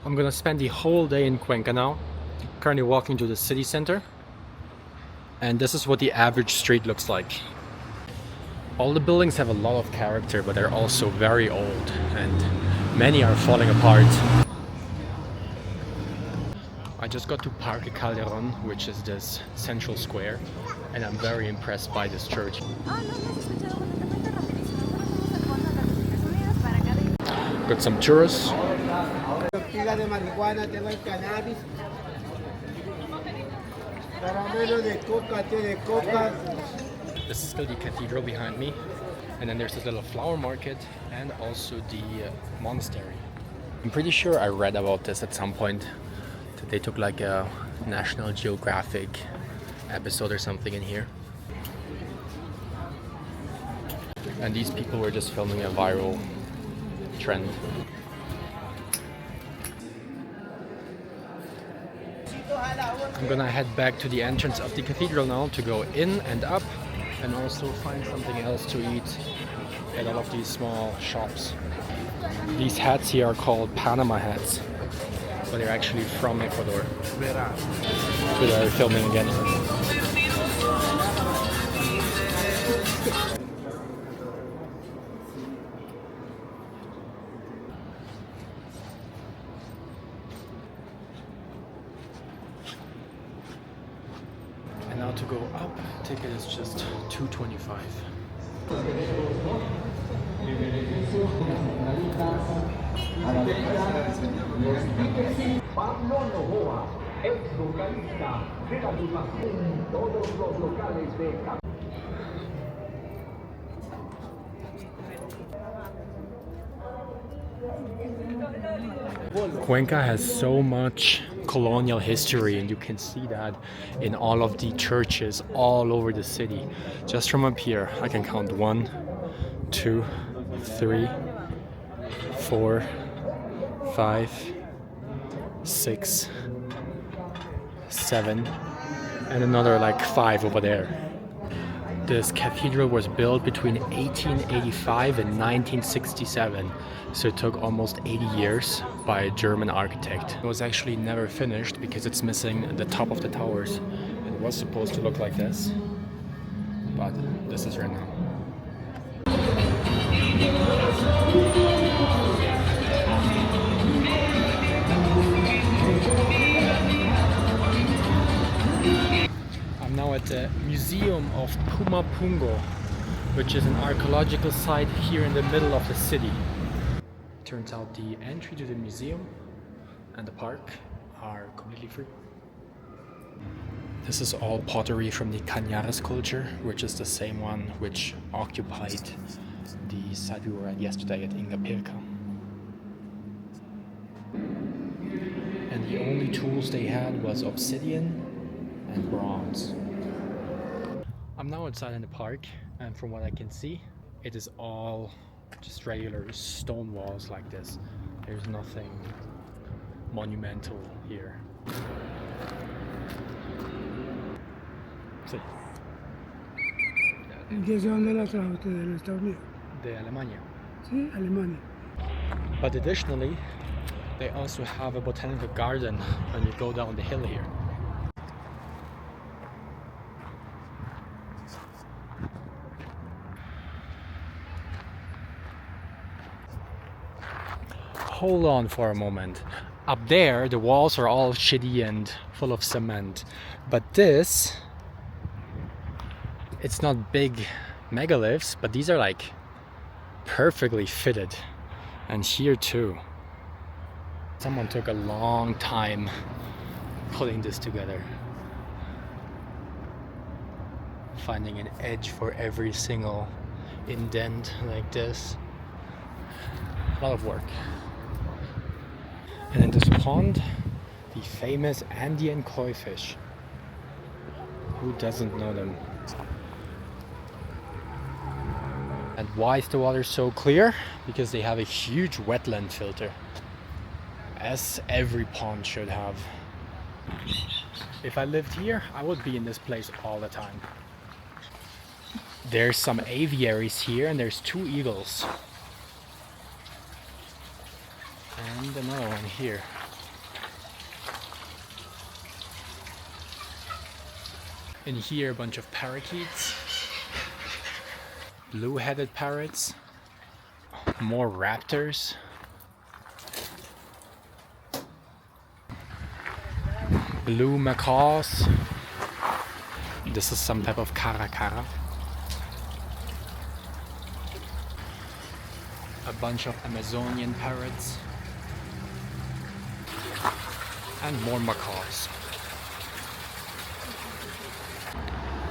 I'm gonna spend the whole day in Cuenca now. Currently walking to the city center. And this is what the average street looks like. All the buildings have a lot of character, but they're also very old and many are falling apart. I just got to Parque Calderón, which is this central square, and I'm very impressed by this church. Got some churros. This is still the cathedral behind me, and then there's this little flower market and also the monastery. I'm pretty sure I read about this at some point, that they took like a National Geographic episode or something in here. And these people were just filming a viral trend. I'm gonna head back to the entrance of the cathedral now to go in and up and also find something else to eat at all of these small shops. These hats here are called Panama hats, but they're actually from Ecuador. So they're filming again. And now to go up, ticket is just $2.25. Cuenca has so much colonial history, and you can see that in all of the churches all over the city. Just from up here, I can count 1, 2, 3, 4, 5, 6, 7, and another like 5 over there. This cathedral was built between 1885 and 1967, so it took almost 80 years by a German architect. It was actually never finished because it's missing the top of the towers. It was supposed to look like this, but this is right now. I'm now at the Museum of Pumapungo, which is an archaeological site here in the middle of the city. Turns out the entry to the museum and the park are completely free. This is all pottery from the Kañaris culture, which is the same one which occupied the site we were at yesterday at Ingapirka. And the only tools they had was obsidian and bronze. I'm now outside in the park, and from what I can see, it is all just regular stone walls like this. There's nothing monumental here. Sí. ¿De dónde la trajo usted? ¿De los Estados Unidos? De Alemania. Sí, Alemania. But additionally, they also have a botanical garden when you go down the hill here. Hold on for a moment. Up there, the walls are all shitty and full of cement. But this, it's not big megaliths, but these are like perfectly fitted. And here too. Someone took a long time putting this together. Finding an edge for every single indent like this. A lot of work. And in this pond, the famous Andean koi fish. Who doesn't know them? And why is the water so clear? Because they have a huge wetland filter, as every pond should have. If I lived here, I would be in this place all the time. There's some aviaries here, and there's 2 eagles. And another one here. In here, a bunch of parakeets, blue-headed parrots, more raptors, blue macaws. This is some type of caracara. A bunch of Amazonian parrots and more macaws.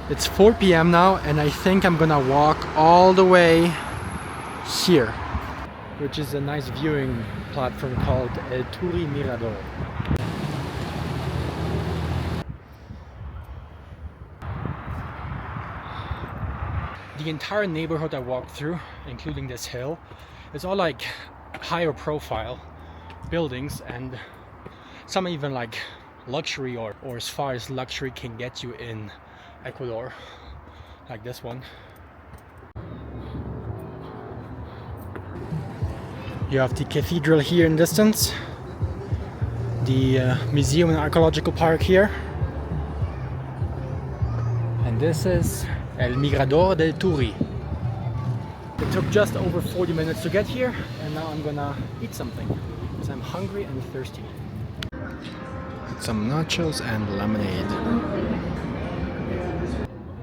It's 4 p.m. now, and I think I'm gonna walk all the way here, which is a nice viewing platform called El Turi Mirador. The entire neighborhood I walked through, including this hill, is all like higher profile buildings, and some even like luxury or as far as luxury can get you in Ecuador, like this one. You have the cathedral here in distance, the museum and archaeological park here, and this is El Mirador del Turi. It took just over 40 minutes to get here, and now I'm gonna eat something because I'm hungry and thirsty. Some nachos and lemonade.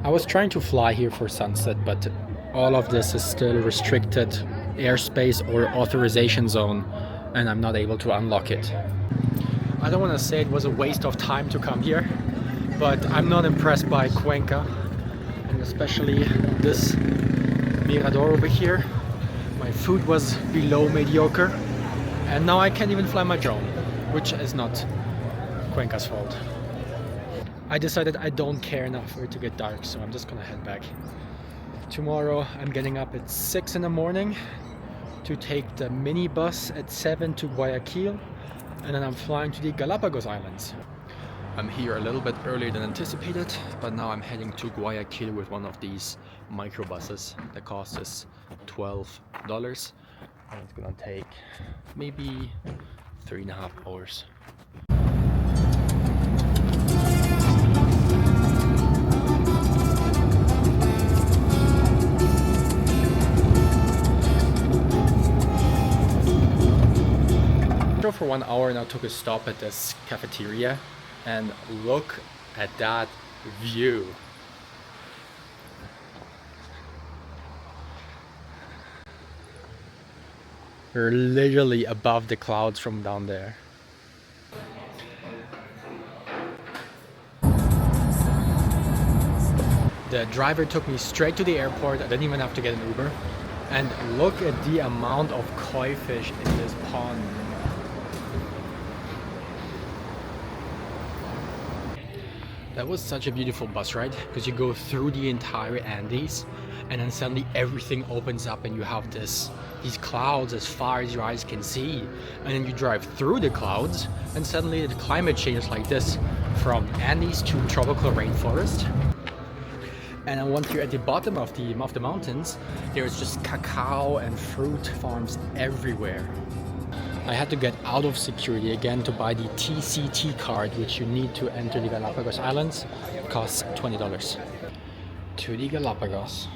I was trying to fly here for sunset, but all of this is still restricted airspace or authorization zone, and I'm not able to unlock it. I don't want to say it was a waste of time to come here, but I'm not impressed by Cuenca, and especially this Mirador over here. My food was below mediocre, and now I can't even fly my drone, which is not Cuenca's fault. I decided I don't care enough for it to get dark, so I'm just gonna head back. Tomorrow I'm getting up at 6 in the morning to take the minibus at 7 to Guayaquil, and then I'm flying to the Galapagos Islands. I'm here a little bit earlier than anticipated, but now I'm heading to Guayaquil with one of these microbuses. The cost is $12, and it's gonna take maybe 3.5 hours. Drove for 1 hour and I took a stop at this cafeteria, and look at that view. We're literally above the clouds from down there. The driver took me straight to the airport. I didn't even have to get an Uber. And look at the amount of koi fish in this pond. That was such a beautiful bus ride, because you go through the entire Andes, and then suddenly everything opens up and you have these clouds as far as your eyes can see, and then you drive through the clouds and suddenly the climate changes like this, from Andes to tropical rainforest. And then once you're at the bottom of the mountains, there's just cacao and fruit farms everywhere. I had to get out of security again to buy the TCT card, which you need to enter the Galapagos Islands. It costs $20. To the Galapagos.